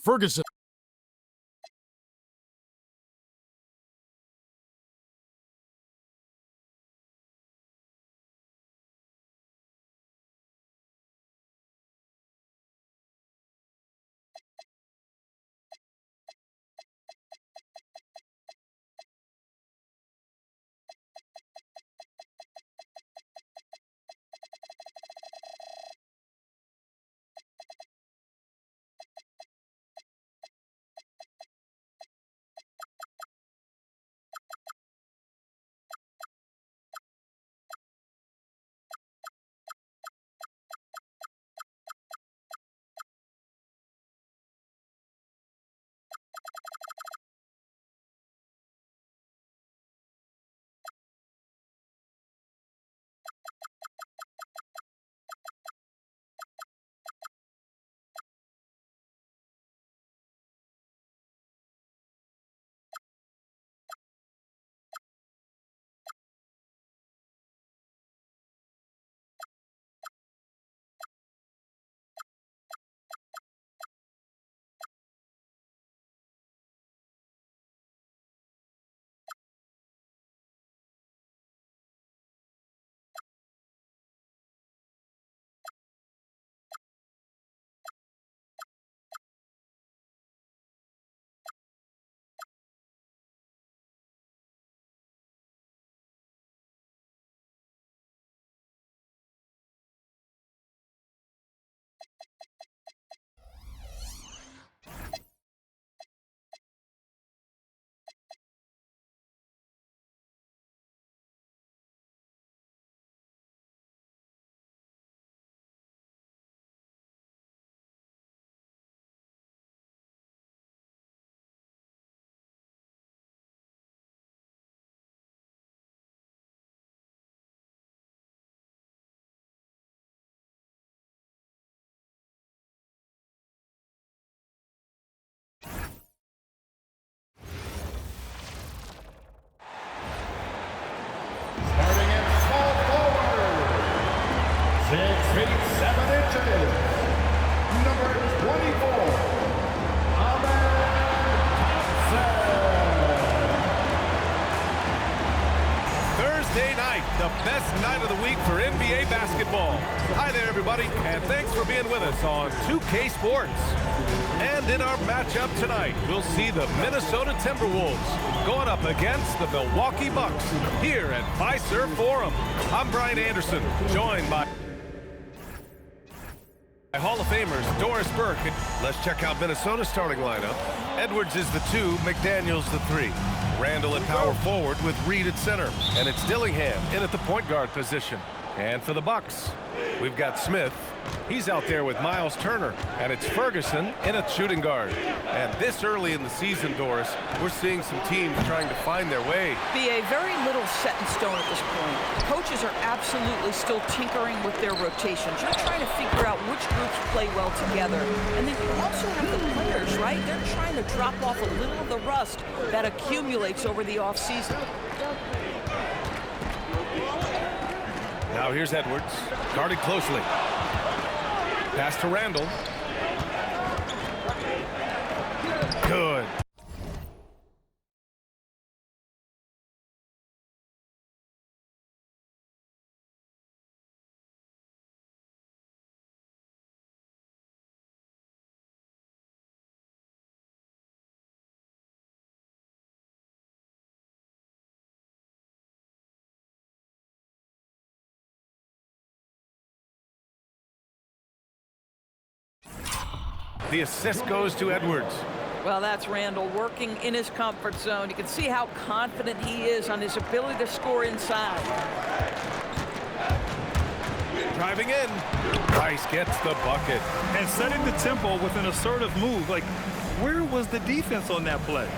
Ferguson. Starting at small forward, 6 feet 7 inches, number 24, Ahmed Thompson. Thursday night, the best night of the week for NBA basketball. Hi there, everybody, and thanks for being with us on 2K Sports. And in our matchup tonight, we'll see the Minnesota Timberwolves going up against the Milwaukee Bucks here at Fiserv Forum. I'm Brian Anderson, joined by Hall of Famers Doris Burke. Let's check out Minnesota's starting lineup. Edwards is the 2, McDaniels the 3. Randall at power forward with Reed at center. And it's Dillingham in at the point guard position. And for the Bucks, we've got Smith. He's out there with Miles Turner. And it's Ferguson in at shooting guard. And this early in the season, Doris, we're seeing some teams trying to find their way. BA, very little set in stone at this point. Coaches are absolutely still tinkering with their rotations. You're trying to figure out which groups play well together. And then you also have the players, right? They're trying to drop off a little of the rust that accumulates over the offseason. Now here's Edwards, guarded closely. Pass to Randall. Good. The assist goes to Edwards. Well, that's Randall working in his comfort zone. You can see how confident he is on his ability to score inside. Driving in. Price gets the bucket. And setting the tempo with an assertive move. Like, where was the defense on that play?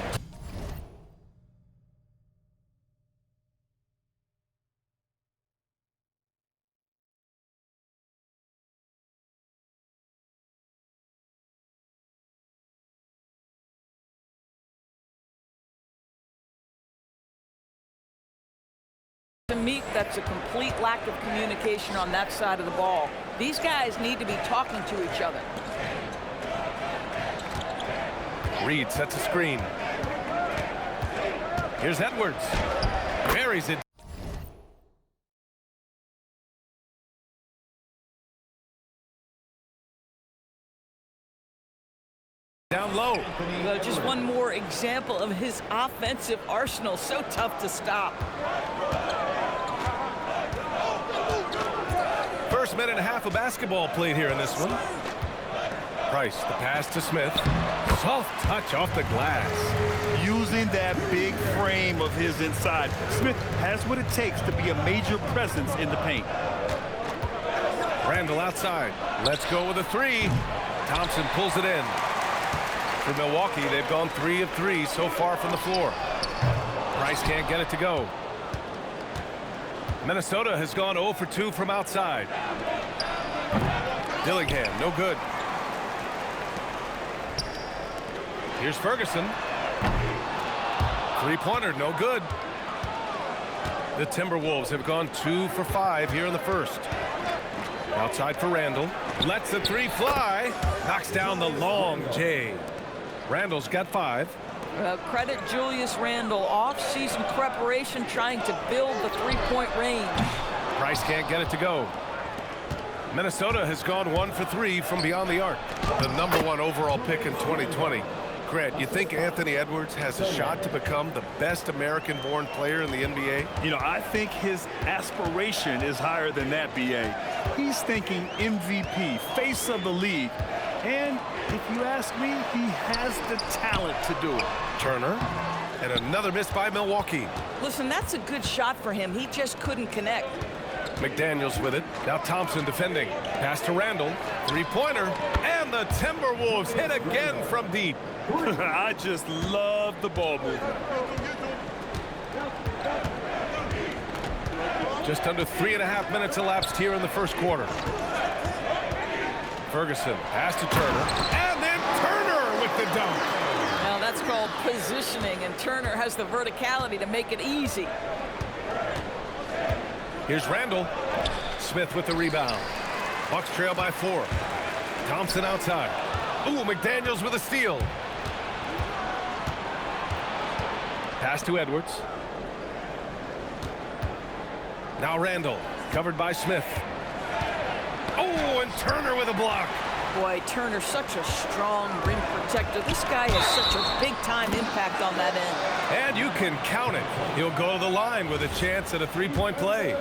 To me, that's a complete lack of communication on that side of the ball. These guys need to be talking to each other. Reed sets a screen. Here's Edwards. Buries it. Down low. Well, just one more example of his offensive arsenal. So tough to stop. First minute and a half of basketball played here in this one. Price, the pass to Smith. Soft touch off the glass. Using that big frame of his inside. Smith has what it takes to be a major presence in the paint. Randall outside. Let's go with a three. Thompson pulls it in. For Milwaukee, they've gone 3 of 3 so far from the floor. Price can't get it to go. Minnesota has gone 0 for 2 from outside. Dillingham, no good. Here's Ferguson. Three-pointer, no good. The Timberwolves have gone 2 for 5 here in the first. Outside for Randall. Lets the three fly. Knocks down the long J. Randall's got 5. Credit Julius Randle. Off-season preparation trying to build the three-point range. Price can't get it to go. Minnesota has gone 1 for 3 from beyond the arc. The #1 overall pick in 2020. Grant, you think Anthony Edwards has a shot to become the best American-born player in the NBA? You know, I think his aspiration is higher than that, B.A. He's thinking MVP, face of the league. And if you ask me, he has the talent to do it. Turner, and another miss by Milwaukee. Listen, that's a good shot for him. He just couldn't connect. McDaniels with it. Now Thompson defending. Pass to Randall. Three-pointer. And the Timberwolves hit again from deep. I just love the ball movement. Just under 3.5 minutes elapsed here in the first quarter. Ferguson, pass to Turner. And then Turner with the dunk. Now that's called positioning, and Turner has the verticality to make it easy. Here's Randall. Smith with the rebound. Bucks trail by 4. Thompson outside. Ooh, McDaniels with a steal. Pass to Edwards. Now Randall, covered by Smith. Oh, and Turner with a block. Boy, Turner, such a strong rim protector. This guy has such a big-time impact on that end. And you can count it. He'll go to the line with a chance at a three-point play.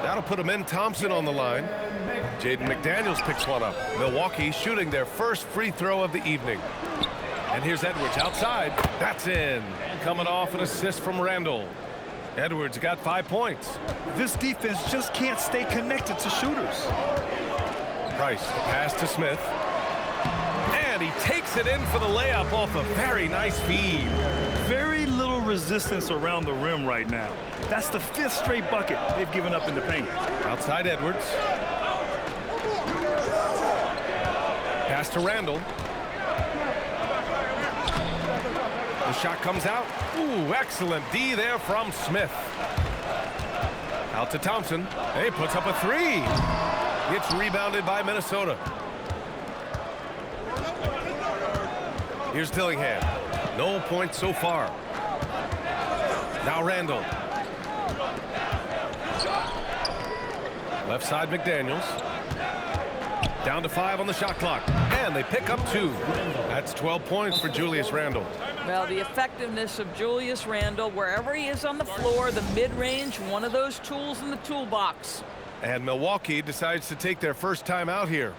That'll put him in. Thompson on the line. Jaden McDaniels picks one up. Milwaukee shooting their first free throw of the evening. And here's Edwards outside. That's in. Coming off an assist from Randall. Edwards got 5 points. This defense just can't stay connected to shooters. Price, the pass to Smith. And he takes it in for the layup off a very nice feed. Very little resistance around the rim right now. That's the 5th straight bucket they've given up in the paint. Outside Edwards. Pass to Randall. The shot comes out. Ooh, excellent D there from Smith. Out to Thompson. He puts up a 3. It's rebounded by Minnesota. Here's Dillingham. No points so far. Now Randall. Left side McDaniels. Down to 5 on the shot clock. And they pick up 2. That's 12 points for Julius Randle. Well, the effectiveness of Julius Randle, wherever he is on the floor, the mid-range, one of those tools in the toolbox. And Milwaukee decides to take their first time out here.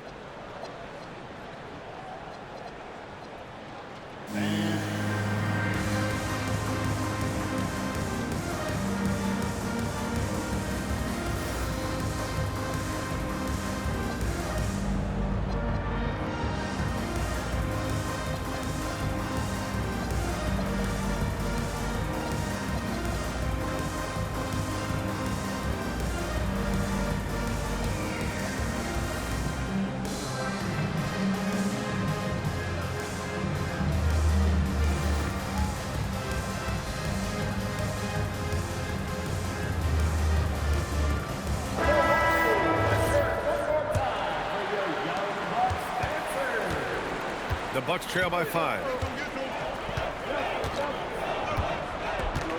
The Bucks trail by 5.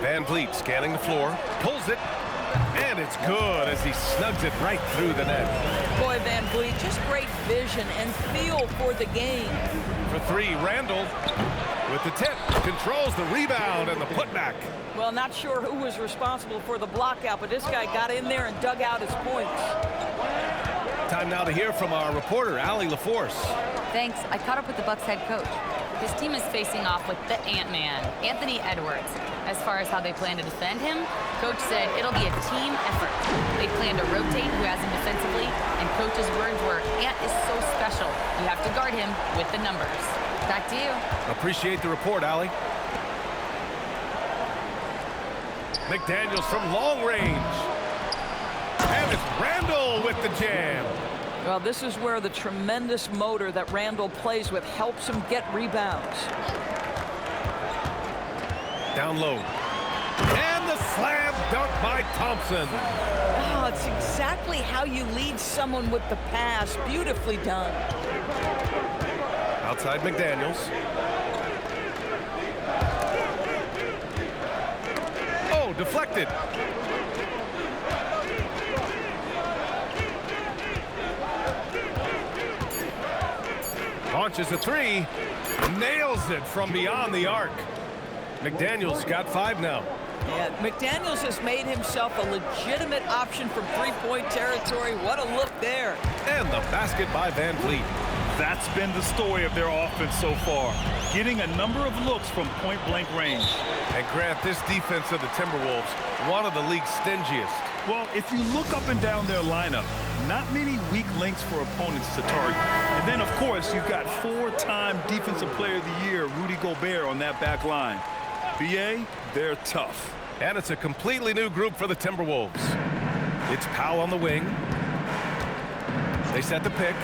Van Vliet scanning the floor, pulls it, and it's good as he snugs it right through the net. Boy, Van Vliet, just great vision and feel for the game. For three, Randall with the tip, controls the rebound and the putback. Well, not sure who was responsible for the blockout, but this guy got in there and dug out his points. Time now to hear from our reporter, Allie LaForce. Thanks. I caught up with the Bucks head coach. His team is facing off with the Ant-Man, Anthony Edwards. As far as how they plan to defend him, coach said it'll be a team effort. They plan to rotate who has him defensively, and coach's words were, Ant is so special. You have to guard him with the numbers. Back to you. Appreciate the report, Allie. McDaniels from long range. And it's Randall with the jam. Well, this is where the tremendous motor that Randall plays with helps him get rebounds. Down low. And the slam dunk by Thompson. Oh, it's exactly how you lead someone with the pass. Beautifully done. Outside McDaniels. Oh, deflected. Launches a three, nails it from beyond the arc. McDaniels got 5 now. Yeah, McDaniels has made himself a legitimate option from three-point territory. What a look there. And the basket by Van Vliet. That's been the story of their offense so far, getting a number of looks from point-blank range. And Grant, this defense of the Timberwolves, one of the league's stingiest. Well, if you look up and down their lineup, not many weak links for opponents to target. And then, of course, you've got 4-time Defensive Player of the Year, Rudy Gobert, on that back line. BA, they're tough. And it's a completely new group for the Timberwolves. It's Powell on the wing. They set the pick.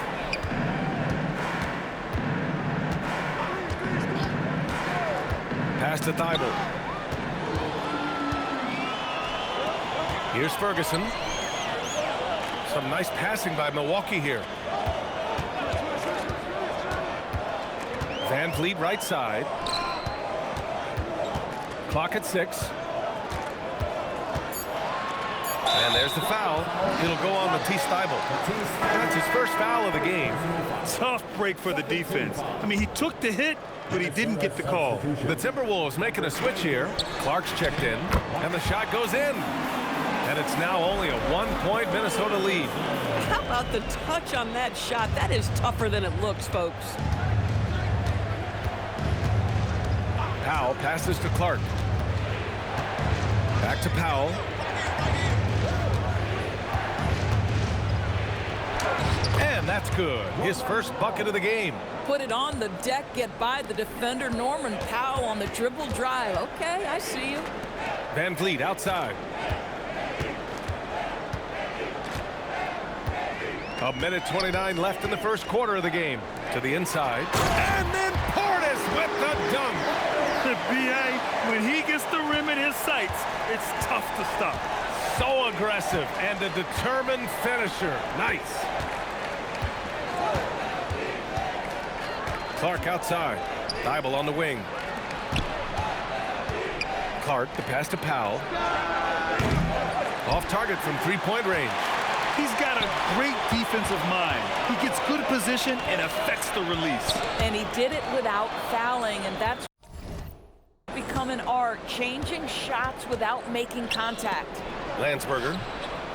Pass to Thibault. Here's Ferguson. Some nice passing by Milwaukee here. Van Vliet right side. Clock at 6. And there's the foul. It'll go on Matisse Thybulle. That's his first foul of the game. Tough break for the defense. I mean, he took the hit, but he didn't get the call. The Timberwolves making a switch here. Clark's checked in, and the shot goes in. And it's now only a 1-point Minnesota lead. How about the touch on that shot? That is tougher than it looks, folks. Powell passes to Clark. Back to Powell. And that's good. His first bucket of the game. Put it on the deck, get by the defender. Norman Powell on the dribble drive. Okay, I see you. Van Vliet outside. A minute 29 left in the first quarter of the game. To the inside. And then Portis with the dunk. BA, when he gets the rim in his sights, it's tough to stop. So aggressive and a determined finisher. Nice. Clark outside. Thybulle on the wing. Clark, the pass to Powell. Off target from three-point range. He's got a great defensive mind. He gets good position and affects the release. And he did it without fouling, and that's become an art, changing shots without making contact. Landsberger.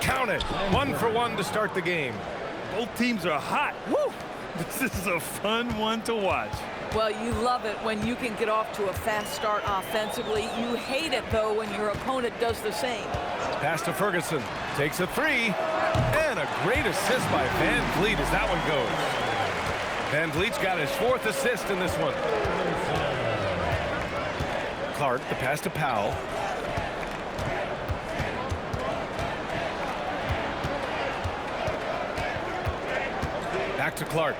Count it. 1 for 1 to start the game. Both teams are hot. Woo! This is a fun one to watch. Well, you love it when you can get off to a fast start offensively. You hate it, though, when your opponent does the same. Pass to Ferguson. Takes a three. And a great assist by Van Vliet as that one goes. Van Vliet's got his 4th assist in this one. Clark, the pass to Powell. Back to Clark.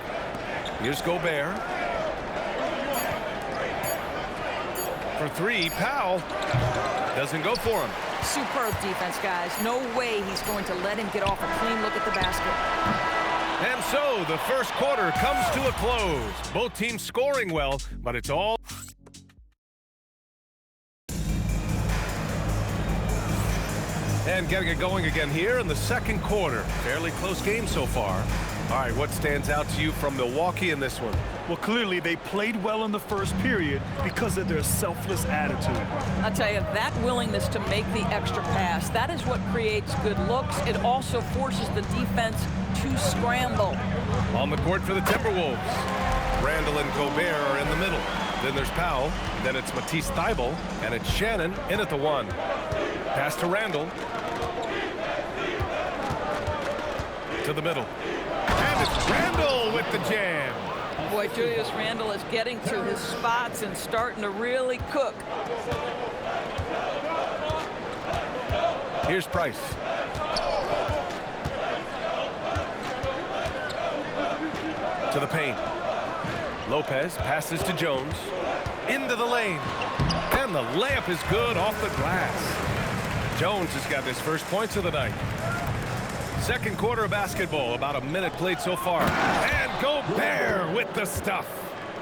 Here's Gobert. For 3, Powell doesn't go for him. Superb defense, guys. No way he's going to let him get off a clean look at the basket. And so the first quarter comes to a close. Both teams scoring well, but it's all And getting it going again here in the second quarter. Fairly close game so far. All right, what stands out to you from Milwaukee in this one? Well, clearly they played well in the first period because of their selfless attitude. I'll tell you, that willingness to make the extra pass, that is what creates good looks. It also forces the defense to scramble. On the court for the Timberwolves. Randall and Gobert are in the middle. Then there's Powell. Then it's Matisse Thybulle. And it's Shannon in at the 1. Pass to Randall. To the middle. And it's Randall with the jam. Boy, Julius Randle is getting to his spots and starting to really cook. Here's Price. To the paint. Lopez passes to Jones. Into the lane. And the layup is good off the glass. Jones has got his first points of the night. Second quarter of basketball, about a minute played so far. And Gobert with the stuff.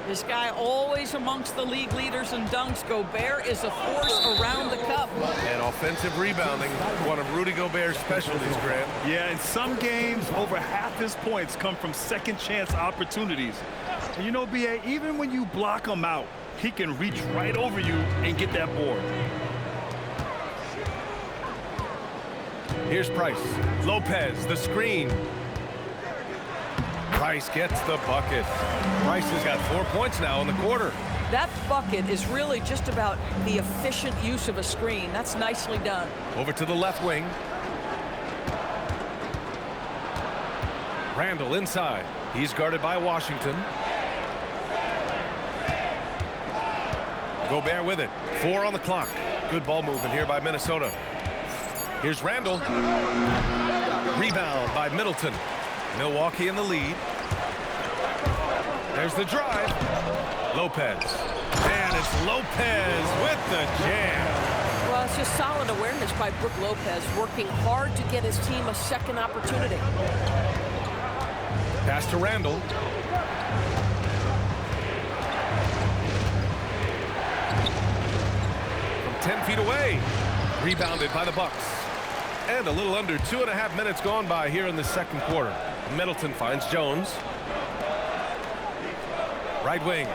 This guy always amongst the league leaders in dunks. Gobert is a force around the cup. And offensive rebounding, one of Rudy Gobert's specialties, Grant. Yeah, in some games, over half his points come from second chance opportunities. And you know, B.A., even when you block him out, he can reach right over you and get that board. Here's Price. Lopez, the screen. Price gets the bucket. Price has got 4 points now in the quarter. That bucket is really just about the efficient use of a screen. That's nicely done. Over to the left wing. Randall inside. He's guarded by Washington. Gobert with it. 4 on the clock. Good ball movement here by Minnesota. Here's Randall. Rebound by Middleton. Milwaukee in the lead. There's the drive. Lopez. And it's Lopez with the jam. Well, it's just solid awareness by Brook Lopez, working hard to get his team a second opportunity. Pass to Randall. From 10 feet away. Rebounded by the Bucks. And a little under 2.5 minutes gone by here in the second quarter. Middleton finds Jones. Right wing.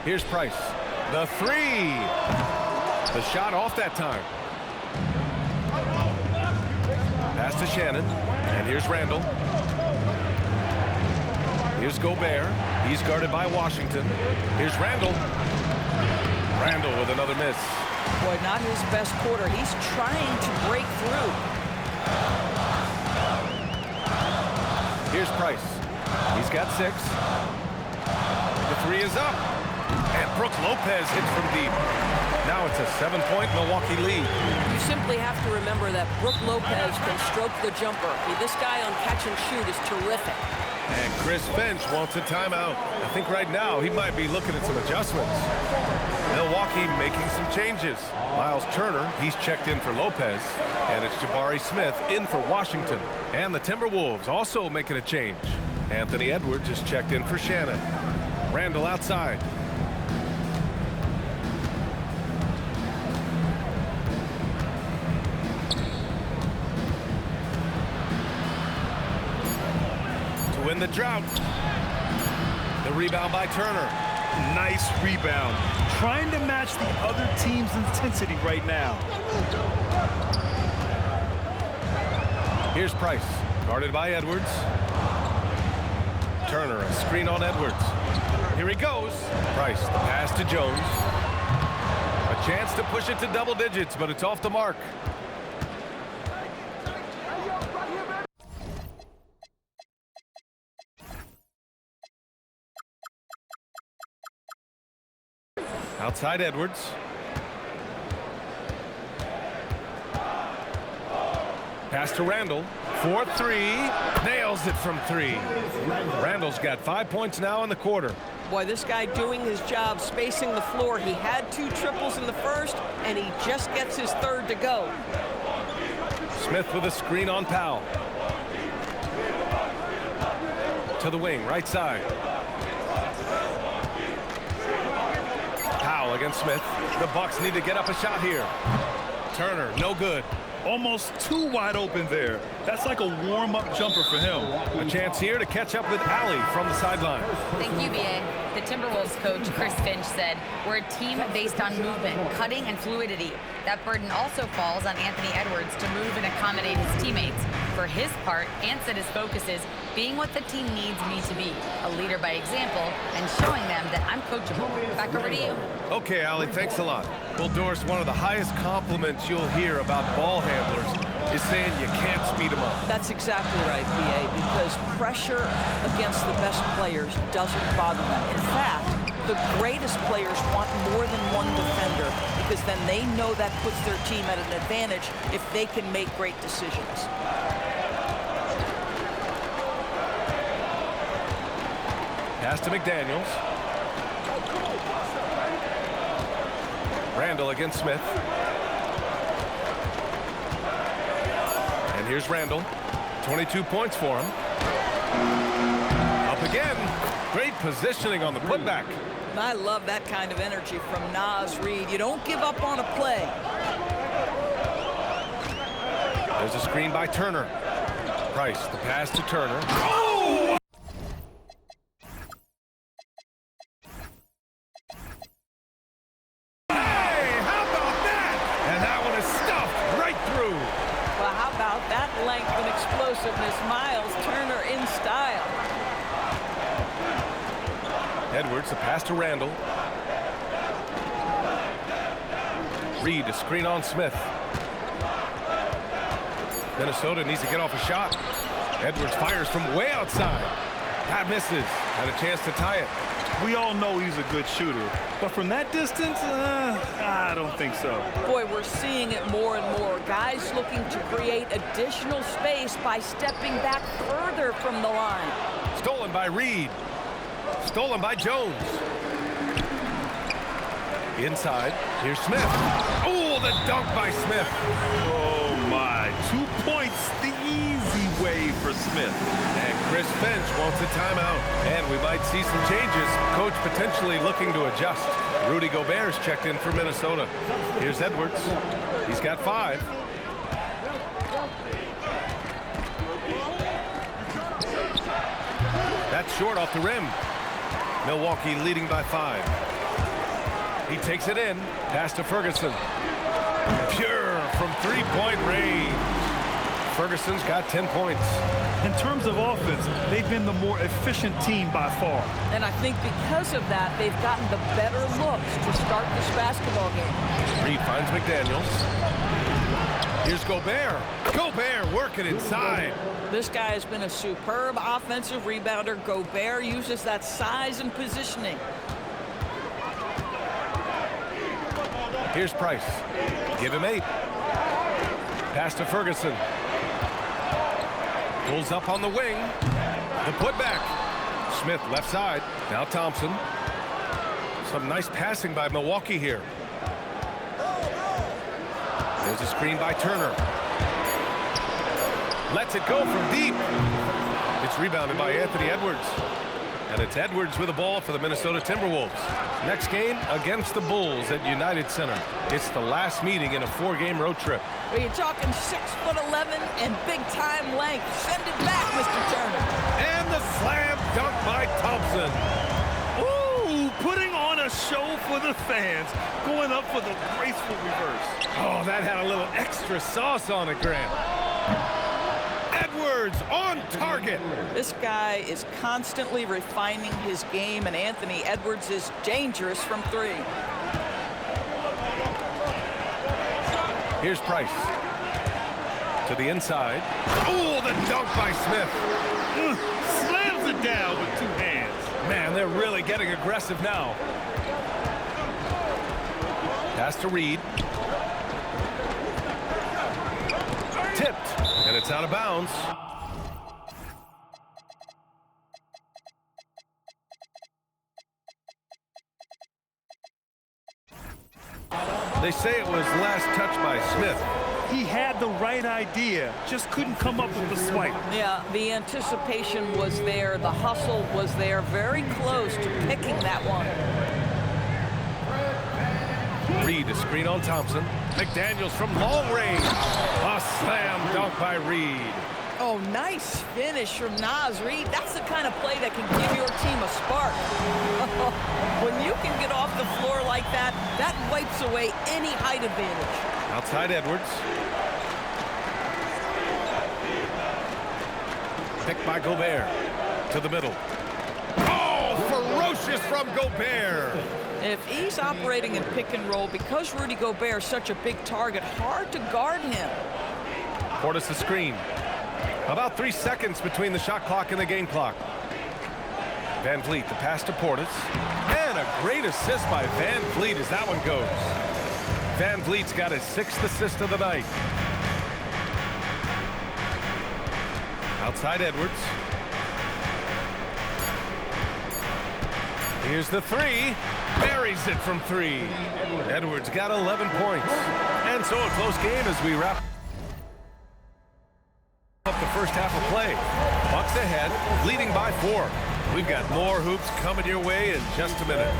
Here's Price. The 3. The shot off that time. Pass to Shannon. And here's Randall. Here's Gobert. He's guarded by Washington. Here's Randall. Randall with another miss. Boy, not his best quarter. He's trying to break through. Here's Price. He's got 6. The 3 is up. And Brook Lopez hits from deep. Now it's a 7-point Milwaukee lead. You simply have to remember that Brook Lopez can stroke the jumper. This guy on catch and shoot is terrific. And Chris Finch wants a timeout. I think right now he might be looking at some adjustments. Milwaukee making some changes. Miles Turner, he's checked in for Lopez. And it's Jabari Smith in for Washington. And the Timberwolves also making a change. Anthony Edwards is checked in for Shannon. Randall outside. To win the drought. The rebound by Turner. Nice rebound. Trying to match the other team's intensity right now. Here's Price. Guarded by Edwards. Turner, a screen on Edwards. Here he goes. Price, the pass to Jones. A chance to push it to double digits, but it's off the mark. Outside Edwards. Pass to Randall. 4-3. Nails it from 3. Randall's got 5 points now in the quarter. Boy, this guy doing his job, spacing the floor. He had 2 triples in the first, and he just gets his 3rd to go. Smith with a screen on Powell. To the wing, right side. Powell Ball against Smith. The Bucks need to get up a shot here. Turner, no good. Almost too wide open there. That's like a warm-up jumper for him. A chance here to catch up with Allie from the sideline. Thank you, B.A. The Timberwolves coach, Chris Finch, said, "We're a team based on movement, cutting, and fluidity. That burden also falls on Anthony Edwards to move and accommodate his teammates. For his part, Ant said his focus is being what the team needs me to be, a leader by example, and showing them that I'm coachable." Back over to you. Okay, Allie, thanks a lot. Well, Doris, one of the highest compliments you'll hear about ball handlers is saying you can't speed them up. That's exactly right, B.A., because pressure against the best players doesn't bother them. In fact, the greatest players want more than one defender because then they know that puts their team at an advantage if they can make great decisions. Pass to McDaniels. Randall against Smith. And here's Randall. 22 points for him. Up again. Great positioning on the putback. I love that kind of energy from Naz Reid. You don't give up on a play. There's a screen by Turner. Price, the pass to Turner. Oh! Length and explosiveness. Miles Turner in style. Edwards, the pass to Randall. Reid, a screen on Smith. Minnesota needs to get off a shot. Edwards fires from way outside. That misses. Had a chance to tie it. We all know he's a good shooter, but from that distance, I don't think so. Boy, we're seeing it more and more. Guys looking to create additional space by stepping back further from the line. Stolen by Reid. Stolen by Jones. Inside, here's Smith. Oh, the dunk by Smith. Oh, my. 2 points the easy way for Smith. And Chris Finch wants a timeout. And we might see some changes. Coach potentially looking to adjust. Rudy Gobert's checked in for Minnesota. Here's Edwards. He's got 5. That's short off the rim. Milwaukee leading by 5. He takes it in. Pass to Ferguson. Pure from three-point range. Ferguson's got 10 points. In terms of offense, they've been the more efficient team by far. And I think because of that, they've gotten the better looks to start this basketball game. Reid finds McDaniels. Here's Gobert. Gobert working inside. This guy has been a superb offensive rebounder. Gobert uses that size and positioning. Here's Price. Give him 8. Pass to Ferguson. Pulls up on the wing. The putback. Smith left side. Now Thompson. Some nice passing by Milwaukee here. There's a screen by Turner. Lets it go from deep. It's rebounded by Anthony Edwards. And it's Edwards with the ball for the Minnesota Timberwolves. Next game against the Bulls at United Center. It's the last meeting in a 4-game road trip. Well, you're talking 6'11" and big-time length. Send it back, Mr. Turner. And the slam dunk by Thompson. Ooh, putting on a show for the fans. Going up for the graceful reverse. Oh, that had a little extra sauce on it, Grant. Edwards on target. This guy is constantly refining his game, and Anthony Edwards is dangerous from 3. Here's Price. To the inside. Oh, the dunk by Smith. Slams it down with 2 hands. Man, they're really getting aggressive now. Pass to Reid. Tipped, and it's out of bounds. They say it was last touch by Smith. He had the right idea, just couldn't come up with the swipe. Yeah, the anticipation was there. The hustle was there. Very close to picking that one. Reed to screen on Thompson. McDaniels from long range. A slam dunk by Reed. Oh, nice finish from Naz Reid. That's the kind of play that can give your team a spark. When you can get off the floor like that, that wipes away any height advantage. Outside Edwards. Picked by Gobert. To the middle. Oh, ferocious from Gobert. If he's operating in pick and roll, because Rudy Gobert is such a big target, hard to guard him. Portis the screen. About 3 seconds between the shot clock and the game clock. Van Vliet, the pass to Portis. And a great assist by Van Vliet as that one goes. Van Vliet's got his 6th assist of the night. Outside Edwards. Here's the three. Buries it from 3. Edwards got 11 points. And so a close game as we wrap up the first half of play. Bucks ahead, leading by 4. We've got more hoops coming your way in just a minute.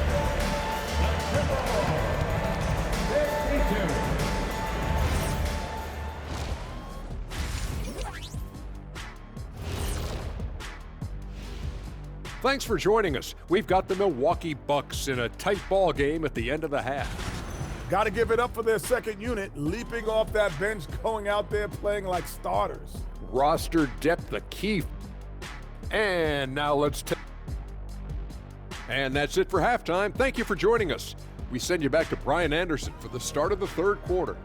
Thanks for joining us. We've got the Milwaukee Bucks in a tight ball game at the end of the half. Got to give it up for their second unit, leaping off that bench, going out there playing like starters. Roster depth the key. And now let's And that's it for halftime. Thank you for joining us. We send you back to Brian Anderson for the start of the third quarter.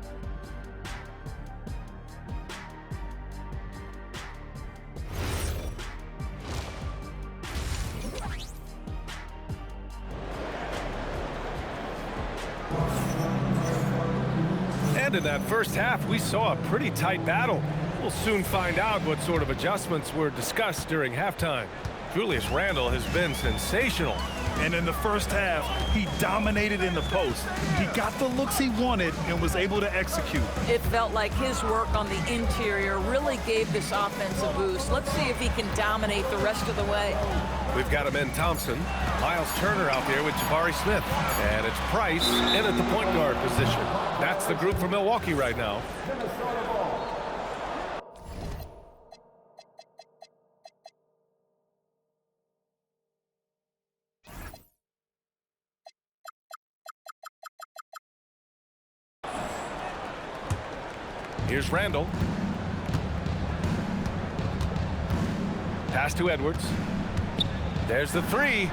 And in that first half, we saw a pretty tight battle. We'll soon find out what sort of adjustments were discussed during halftime. Julius Randle has been sensational. And in the first half, he dominated in the post. He got the looks he wanted and was able to execute. It felt like his work on the interior really gave this offense a boost. Let's see if he can dominate the rest of the way. We've got Amen Thompson, Miles Turner out there with Jabari Smith, and it's Price in at the point guard position. That's the group for Milwaukee right now. Here's Randle. Pass to Edwards. There's the three.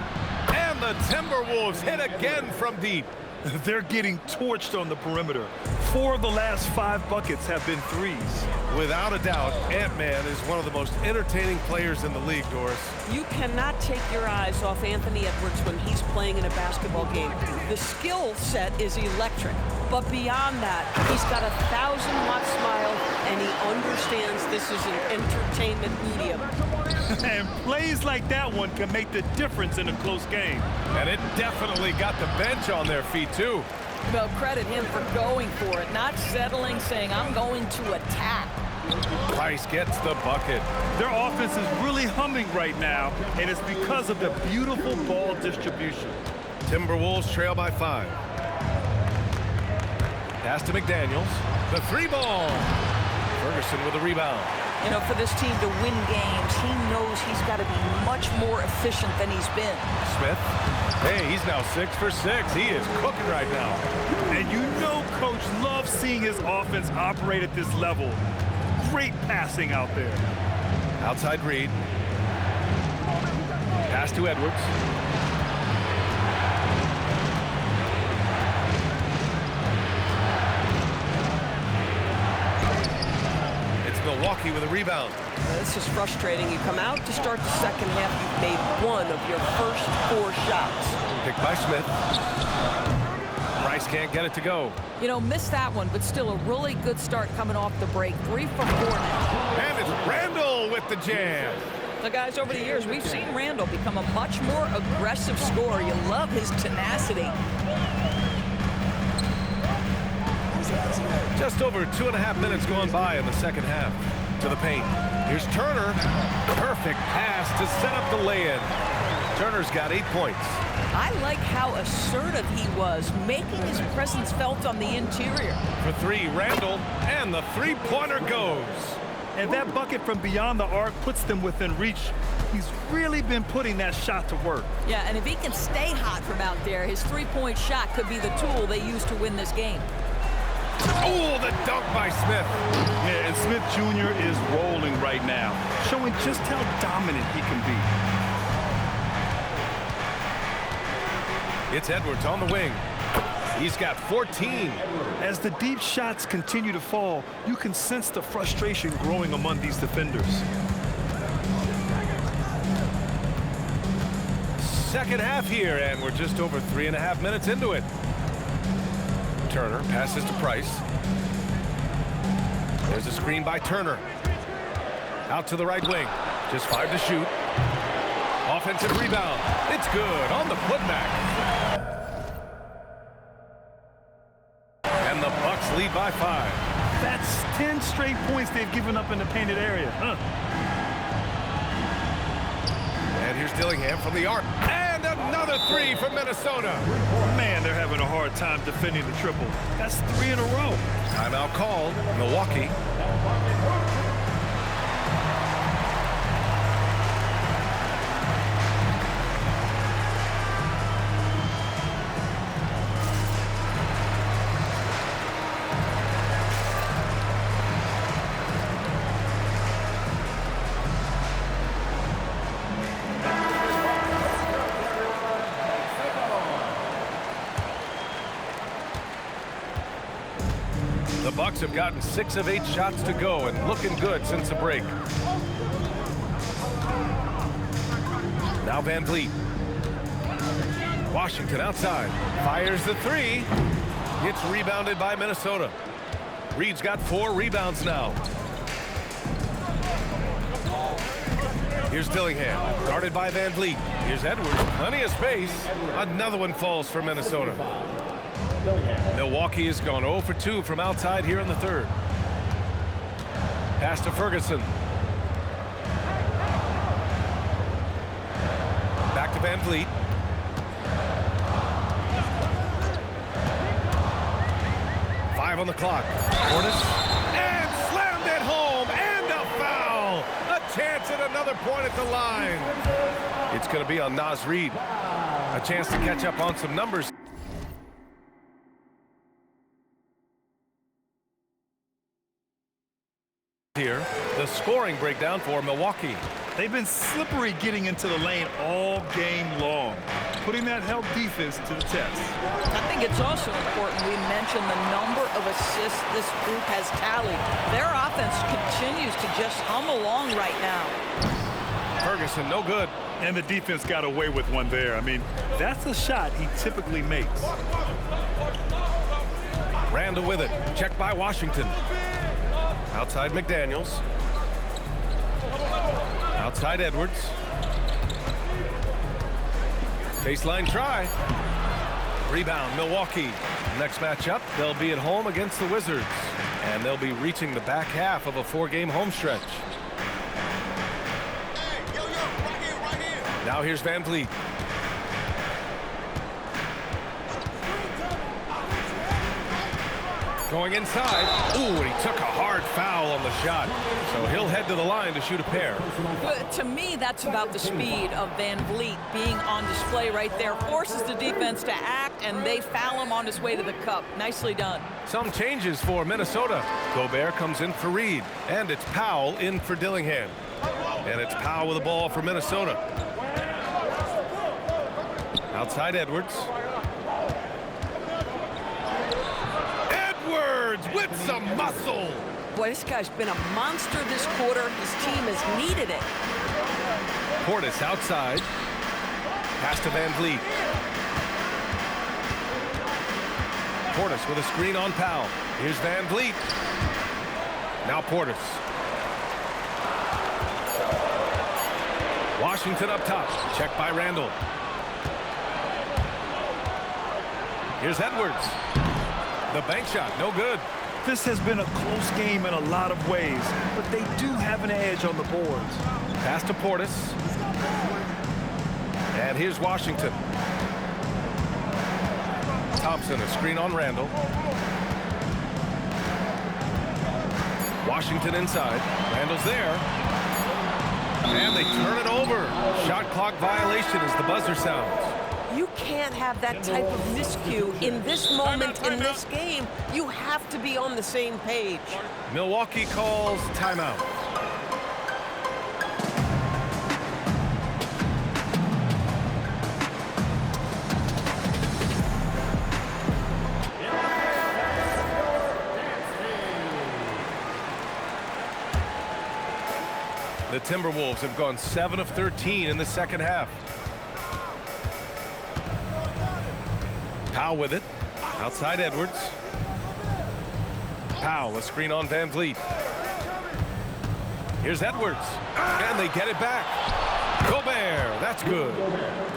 And the Timberwolves hit again from deep. They're getting torched on the perimeter. 4 of the last 5 buckets have been threes. Without a doubt, Ant-Man is one of the most entertaining players in the league, Doris. You cannot take your eyes off Anthony Edwards when he's playing in a basketball game. The skill set is electric, but beyond that, he's got a 1,000-watt smile, and he understands this is an entertainment medium. And plays like that one can make the difference in a close game. And it definitely got the bench on their feet, too. Well, credit him for going for it, not settling, saying, I'm going to attack. Price gets the bucket. Their offense is really humming right now, and it's because of the beautiful ball distribution. Timberwolves trail by 5. Pass to McDaniels. The 3 ball. Ferguson with a rebound. You know, for this team to win games, he knows he's got to be much more efficient than he's been. Smith. Hey, he's now 6 for 6. He is cooking right now. And you know Coach loves seeing his offense operate at this level. Great passing out there. Outside Reed. Pass to Edwards. Milwaukee with a rebound. This is frustrating. You come out to start the second half, you've made 1 of your first 4 shots. Picked by Smith. Price can't get it to go. You know, missed that one, but still a really good start coming off the break. 3 for 4 now. And it's Randle with the jam. The guys, over the years, we've seen Randle become a much more aggressive scorer. You love his tenacity. Just over 2.5 minutes gone by in the second half. To the paint. Here's Turner. Perfect pass to set up the lay-in. Turner's got 8 points. I like how assertive he was, making his presence felt on the interior. For three, Randall, and the three-pointer goes. And that bucket from beyond the arc puts them within reach. He's really been putting that shot to work. Yeah, and if he can stay hot from out there, his three-point shot could be the tool they use to win this game. Oh, the dunk by Smith. Yeah, and Smith Jr. is rolling right now, showing just how dominant he can be. It's Edwards on the wing. He's got 14. As the deep shots continue to fall, you can sense the frustration growing among these defenders. Second half here, and we're just over 3.5 minutes into it. Turner passes to Price. There's a screen by Turner. Out to the right wing. Just 5 to shoot. Offensive rebound. It's good on the putback. And the Bucks lead by 5. That's 10 straight points they've given up in the painted area. And here's Dillingham from the arc. And another three from Minnesota. Man, they're having a hard time defending the triple. That's 3 in a row. Timeout called. Milwaukee. The Bucks have gotten 6 of 8 shots to go and looking good since the break. Now Van Vliet. Washington outside. Fires the three. It's rebounded by Minnesota. Reed's got 4 rebounds now. Here's Dillingham. Guarded by Van Vliet. Here's Edwards. Plenty of space. Another one falls for Minnesota. Milwaukee has gone 0 for 2 from outside here in the third. Pass to Ferguson. Back to Van Vliet. Five on the clock. Portis. And slammed it home. And a foul. A chance at another point at the line. It's going to be on Naz Reid. A chance to catch up on some numbers. Here, the scoring breakdown for Milwaukee. They've been slippery getting into the lane all game long, putting that help defense to the test. I think it's also important we mention the number of assists this group has tallied. Their offense continues to just hum along right now. Ferguson, no good. And the defense got away with one there. I mean, that's a shot he typically makes. Randall with it. Checked by Washington. Outside McDaniels. Outside Edwards. Baseline try. Rebound, Milwaukee. Next matchup, they'll be at home against the Wizards. And they'll be reaching the back half of a 4-game home stretch. Now here's Van Vliet. Going inside. Ooh, and he took a hard foul on the shot. So he'll head to the line to shoot a pair. To me, that's about the speed of Van Vliet being on display right there. Forces the defense to act, and they foul him on his way to the cup. Nicely done. Some changes for Minnesota. Gobert comes in for Reed. And it's Powell in for Dillingham. And it's Powell with the ball for Minnesota. Outside Edwards. Edwards with some muscle. Boy, this guy's been a monster this quarter. His team has needed it. Portis outside. Pass to Van Vliet. Portis with a screen on Powell. Here's Van Vliet. Now Portis. Washington up top. Checked by Randall. Here's Edwards. The bank shot, no good. This has been a close game in a lot of ways, but they do have an edge on the boards. Pass to Portis. And here's Washington. Thompson, a screen on Randall. Washington inside. Randall's there. And they turn it over. Shot clock violation as the buzzer sounds. You can't have that type of miscue in this moment in this game. You have to be on the same page. Milwaukee calls timeout. The Timberwolves have gone 7 of 13 in the second half. Powell with it. Outside Edwards. Powell, a screen on Van Vliet. Here's Edwards. And they get it back. Gobert, that's good.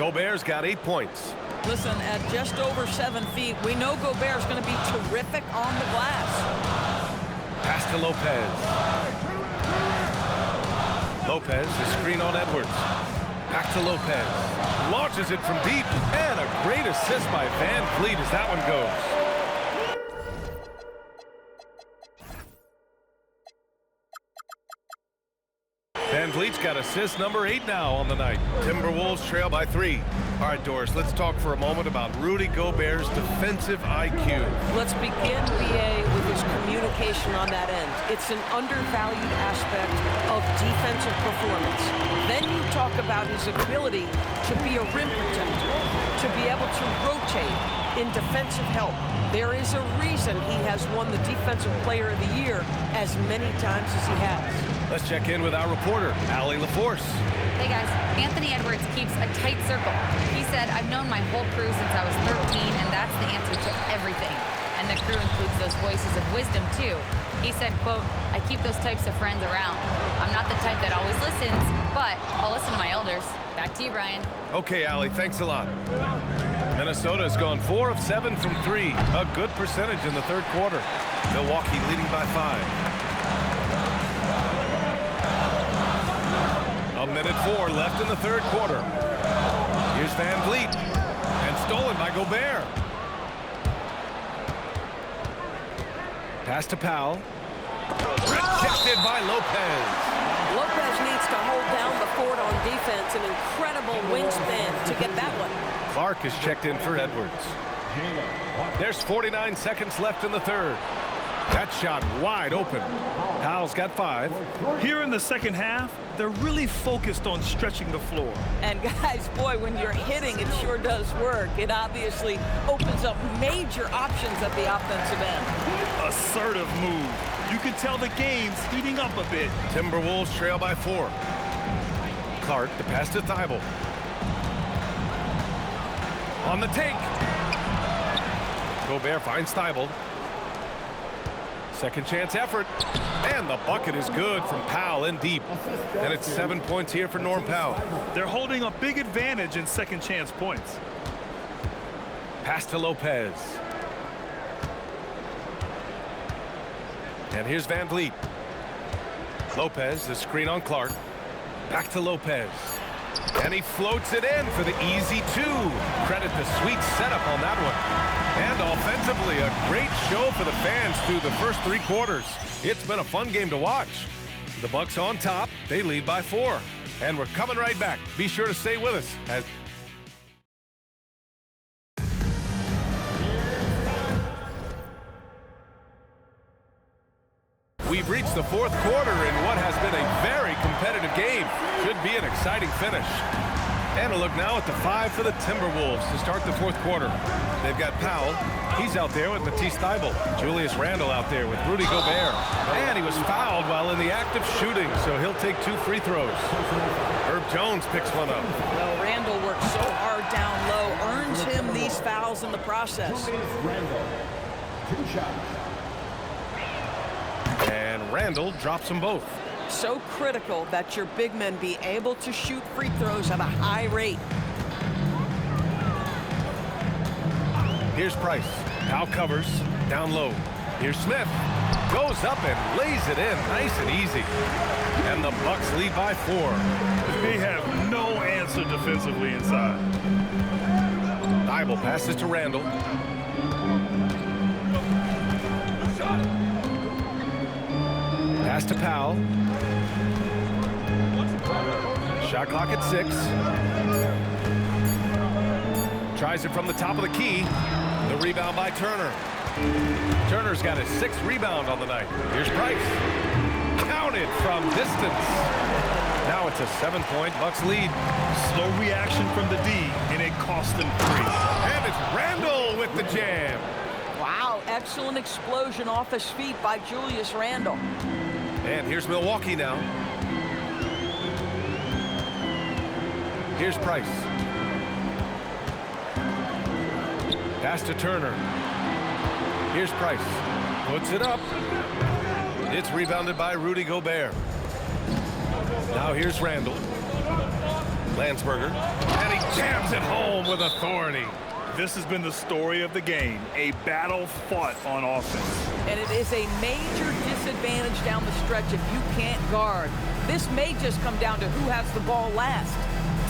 Gobert's got 8 points. Listen, at just over 7 feet, we know Gobert's going to be terrific on the glass. Pass to Lopez. Lopez, the screen on Edwards. Back to Lopez. Launches it from deep. And a great assist by Van Vliet as that one goes. Van Vliet's got assist number 8 now on the night. Timberwolves trail by 3. All right, Doris, let's talk for a moment about Rudy Gobert's defensive IQ. Let's begin, BA, with his communication on that end. It's an undervalued aspect of defensive performance. Then you talk about his ability to be a rim protector, to be able to rotate in defensive help. There is a reason he has won the Defensive Player of the Year as many times as he has. Let's check in with our reporter, Allie LaForce. Hey guys, Anthony Edwards keeps a tight circle. He said, I've known my whole crew since I was 13, and that's the answer to everything. And the crew includes those voices of wisdom, too. He said, quote, I keep those types of friends around. I'm not the type that always listens, but I'll listen to my elders. Back to you, Brian. Okay, Allie, thanks a lot. Minnesota's gone 4 of 7 from 3. A good percentage in the third quarter. Milwaukee leading by 5. A minute 4 left in the third quarter. Here's Van Vliet. And stolen by Gobert. Pass to Powell. Rejected by Lopez. Lopez needs to hold down the fort on defense. An incredible wingspan to get that one. Clark is checked in for Edwards. There's 49 seconds left in the third. That shot wide open. Powell's got 5. Here in the second half, they're really focused on stretching the floor. And guys, boy, when you're hitting, it sure does work. It obviously opens up major options at the offensive end. Assertive move. You can tell the game's heating up a bit. Timberwolves trail by 4. Clark, the pass to Thibault. On the take. Gobert finds Thibault. Second chance effort. And the bucket is good from Powell in deep. And it's 7 points here for Norm Powell. They're holding a big advantage in second chance points. Pass to Lopez. And here's Van Vliet. Lopez, the screen on Clark. Back to Lopez. And he floats it in for the easy 2. Credit the sweet setup on that one. And offensively, a great show for the fans through the first 3 quarters. It's been a fun game to watch. The Bucks on top. They lead by 4. And we're coming right back. Be sure to stay with us as we've reached the fourth quarter in what has been a very competitive game. Should be an exciting finish. And a look now at the 5 for the Timberwolves to start the fourth quarter. They've got Powell. He's out there with Matisse Thybulle. Julius Randle out there with Rudy Gobert. And he was fouled while in the act of shooting, so he'll take 2 free throws. Herb Jones picks one up. Well, Randle worked so hard down low, earns him these fouls in the process. And Randle drops them both. So critical that your big men be able to shoot free throws at a high rate. Here's Price. Powell covers. Down low. Here's Smith. Goes up and lays it in. Nice and easy. And the Bucks lead by 4. They have no answer defensively inside. Thybulle passes to Randle. Pass to Powell. Shot clock at 6. Tries it from the top of the key. The rebound by Turner. Turner's got his 6th rebound on the night. Here's Price. Counted from distance. Now it's a 7-point Bucks lead. Slow reaction from the D, and it cost them 3. And it's Randle with the jam. Wow, excellent explosion off his feet by Julius Randle. And here's Milwaukee now. Here's Price. Pass to Turner. Here's Price. Puts it up. It's rebounded by Rudy Gobert. Now here's Randle. Landsberger. And he jams it home with authority. This has been the story of the game, a battle fought on offense. And it is a major disadvantage down the stretch if you can't guard. This may just come down to who has the ball last.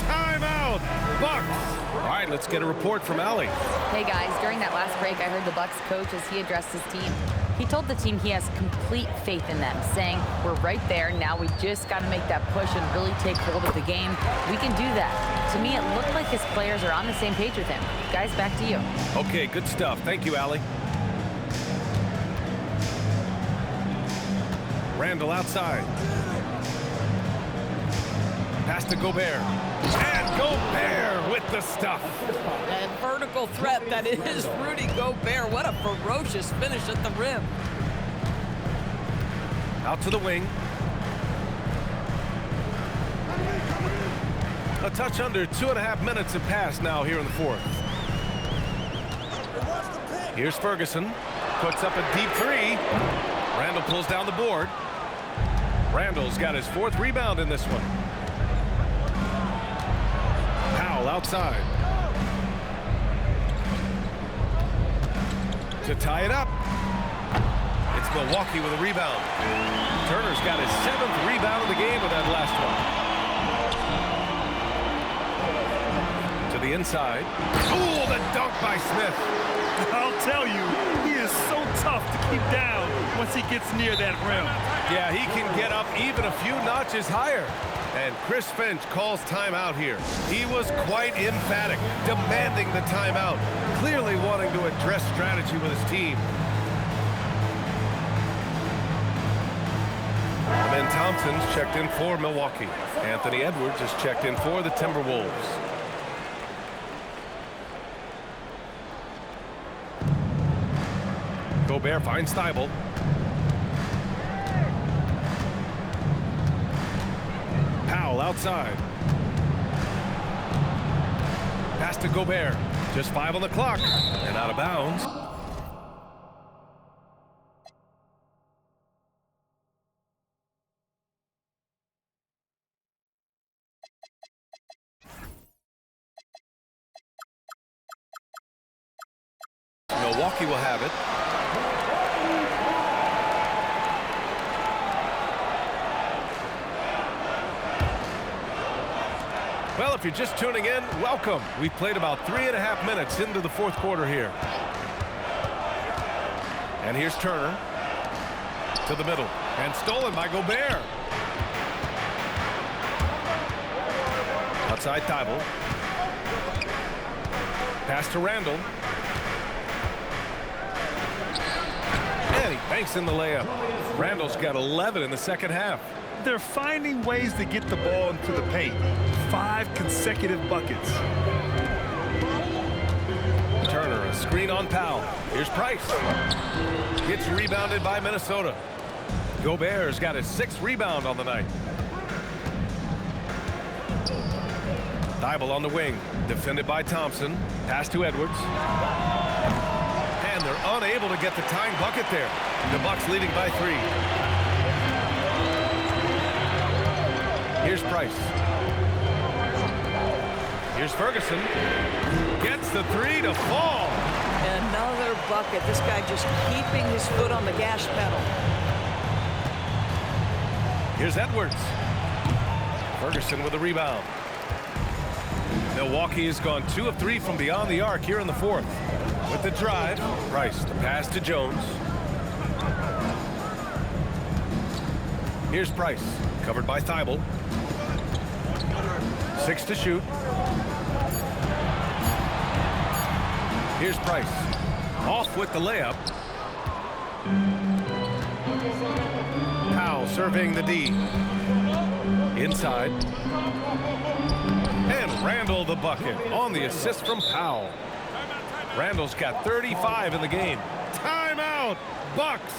Timeout, Bucks. All right, let's get a report from Allie. Hey guys, during that last break, I heard the Bucks coach as he addressed his team. He told the team he has complete faith in them, saying, we're right there, now we just got to make that push and really take hold of the game. We can do that. To me, it looked like his players are on the same page with him. Guys, back to you. Okay, good stuff. Thank you, Allie. Randle outside. Pass to Gobert. And Gobert with the stuff. And vertical threat, that is Rudy Gobert. What a ferocious finish at the rim. Out to the wing. A touch under 2.5 minutes have passed now here in the 4th. Here's Ferguson. Puts up a deep 3. Randle pulls down the board. Randle's got his 4th rebound in this one. Powell outside. To tie it up. It's Milwaukee with a rebound. Turner's got his 7th rebound of the game with that last one. To the inside. Ooh, the dunk by Smith. I'll tell you, he is so tough to keep down once he gets near that rim. Yeah, he can get up even a few notches higher. And Chris Finch calls timeout here. He was quite emphatic, demanding the timeout, clearly wanting to address strategy with his team. Ben Thompson's checked in for Milwaukee. Anthony Edwards is checked in for the Timberwolves. Gobert finds Thibault. Powell outside. Pass to Gobert. Just 5 on the clock and out of bounds. Milwaukee will have it. Well, if you're just tuning in, welcome. We've played about 3.5 minutes into the 4th quarter here. And here's Turner to the middle and stolen by Gobert. Outside Thibault. Pass to Randle. And he banks in the layup. Randle's got 11 in the 2nd half. They're finding ways to get the ball into the paint. 5 consecutive buckets. Turner, a screen on Powell. Here's Price. Gets rebounded by Minnesota. Gobert's got his 6th rebound on the night. Thibault on the wing. Defended by Thompson. Pass to Edwards. And they're unable to get the tying bucket there. The Bucks leading by 3. Here's Price. Here's Ferguson. Gets the 3 to fall. Another bucket. This guy just keeping his foot on the gas pedal. Here's Edwards. Ferguson with a rebound. Milwaukee has gone 2 of 3 from beyond the arc here in the 4th. With the drive, Price, the pass to Jones. Here's Price, covered by Thibault. 6 to shoot. Here's Price, off with the layup. Powell serving the D. Inside. And Randall the bucket on the assist from Powell. Randall's got 35 in the game. Timeout, Bucks.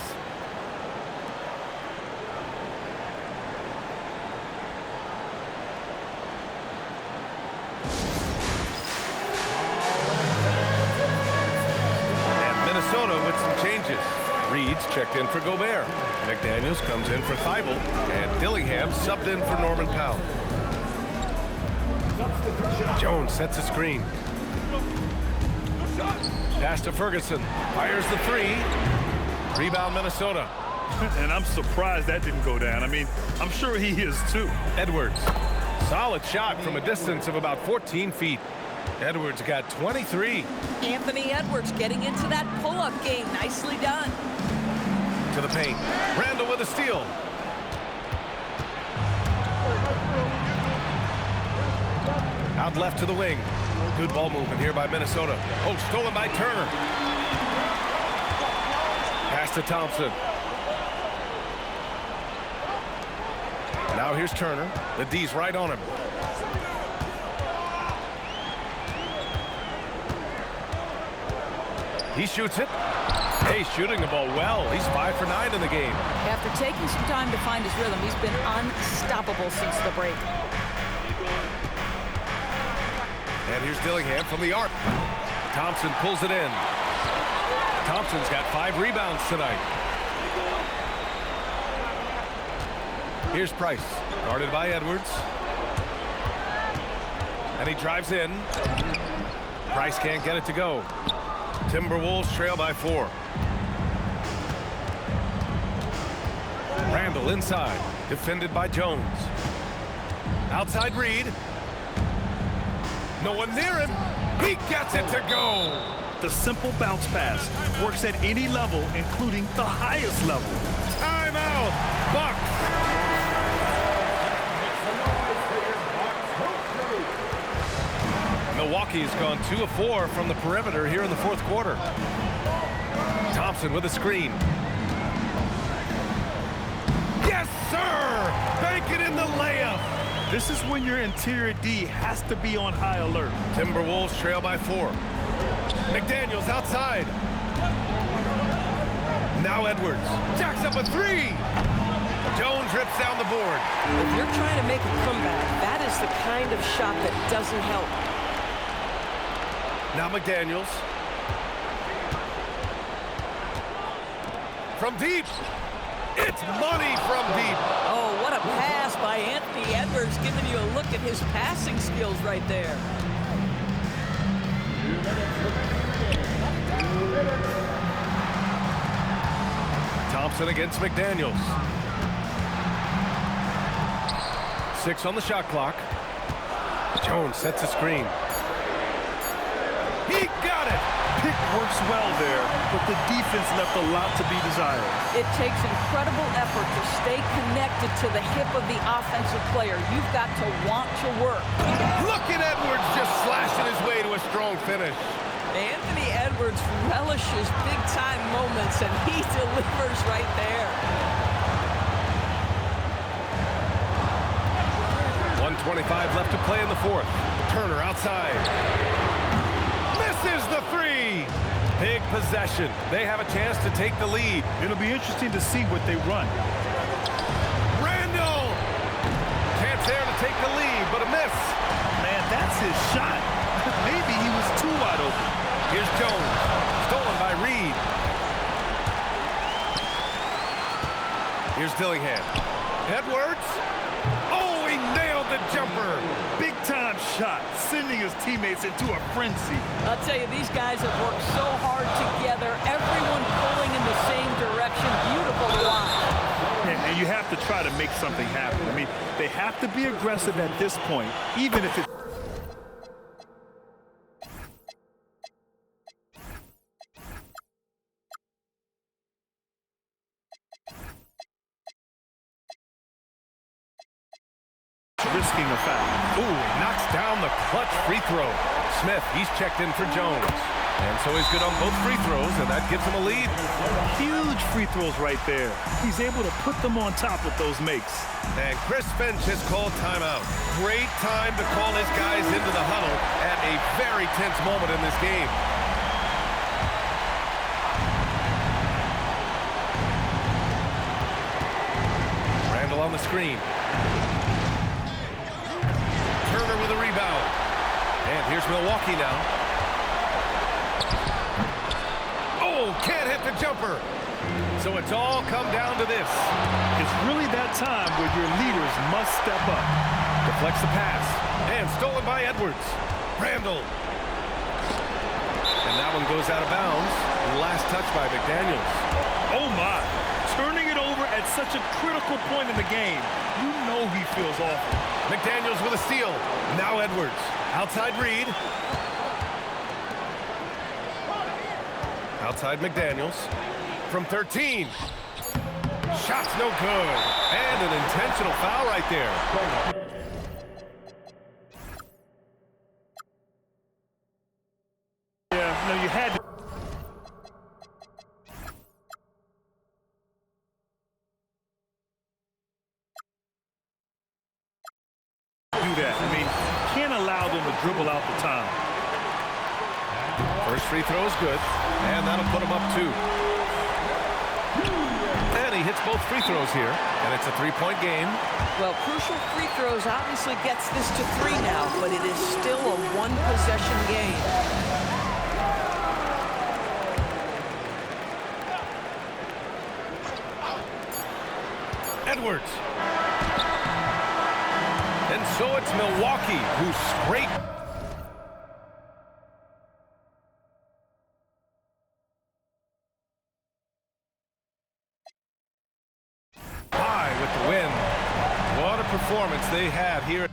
And Minnesota with some changes. Reed's checked in for Gobert. McDaniels comes in for Thibault. And Dillingham subbed in for Norman Powell. Jones sets a screen. Pass to Ferguson. Fires the 3. Rebound Minnesota. And I'm surprised that didn't go down. I mean, I'm sure he is too. Edwards. Solid shot from a distance of about 14 feet. Edwards got 23. Anthony Edwards getting into that pull-up game. Nicely done. To the paint. Randall with a steal. Out left to the wing. Good ball movement here by Minnesota. Oh, stolen by Turner. Pass to Thompson. Now here's Turner. The D's right on him. He shoots it. Hey, shooting the ball well. He's 5 for 9 in the game. After taking some time to find his rhythm, he's been unstoppable since the break. And here's Dillingham from the arc. Thompson pulls it in. Thompson's got 5 rebounds tonight. Here's Price, guarded by Edwards. And he drives in. Price can't get it to go. Timberwolves trail by 4. Randall inside, defended by Jones. Outside Reed. No one near him. He gets it to go. The simple bounce pass works at any level, including the highest level. Timeout, Bucks. Milwaukee's gone 2 of 4 from the perimeter here in the 4th quarter. Thompson with a screen. Yes, sir! Bank it in the layup. This is when your interior D has to be on high alert. Timberwolves trail by 4. McDaniels outside. Now Edwards jacks up a 3. Jones rips down the board. If you're trying to make a comeback, that is the kind of shot that doesn't help. Now McDaniels. From deep. It's money from deep. Oh, what a pass by Anthony Edwards, giving you a look at his passing skills right there. Thompson against McDaniels. 6 on the shot clock. Jones sets a screen. He got it! Pick works well there, but the defense left a lot to be desired. It takes incredible effort to stay connected to the hip of the offensive player. You've got to want to work. Look at Edwards just slashing his way to a strong finish. Anthony Edwards relishes big-time moments, and he delivers right there. 1:25 left to play in the 4th. Turner outside. Misses the 3. Big possession. They have a chance to take the lead. It'll be interesting to see what they run. Randall! Chance there to take the lead, but a miss. Man, that's his shot. Maybe he was too wide open. Here's Jones. Stolen by Reed. Here's Dillingham. Edwards. Oh, he nailed the jumper. Big-time shot, sending his teammates into a frenzy. I'll tell you, these guys have worked so hard together, everyone pulling in the same direction. Beautiful to watch. And you have to try to make something happen. I mean, they have to be aggressive at this point, even if it's risking a foul. Ooh, knocks down the clutch free throw. Smith, he's checked in for Jones. And so he's good on both free throws, and that gives him a lead. Huge free throws right there. He's able to put them on top with those makes. And Chris Finch has called timeout. Great time to call his guys into the huddle at a very tense moment in this game. Randall on the screen. Turner with a rebound. And here's Milwaukee now. Can't hit the jumper. So it's all come down to this. It's really that time where your leaders must step up. Deflects the pass. And stolen by Edwards. Randall. And that one goes out of bounds. Last touch by McDaniels. Oh my. Turning it over at such a critical point in the game. You know he feels awful. McDaniels with a steal. Now Edwards. Outside Reed. Outside McDaniels from 13. Shot's no good. And an intentional foul right there. Yeah, no, you had to. Do that. I mean, can't allow them to dribble out the time. First free throw is good, and that'll put him up 2. And he hits both free throws here, and it's a 3-point game. Well, crucial free throws obviously gets this to 3 now, but it is still a one-possession game. Edwards. And so it's Milwaukee who scraped. With the win. What a performance they have here.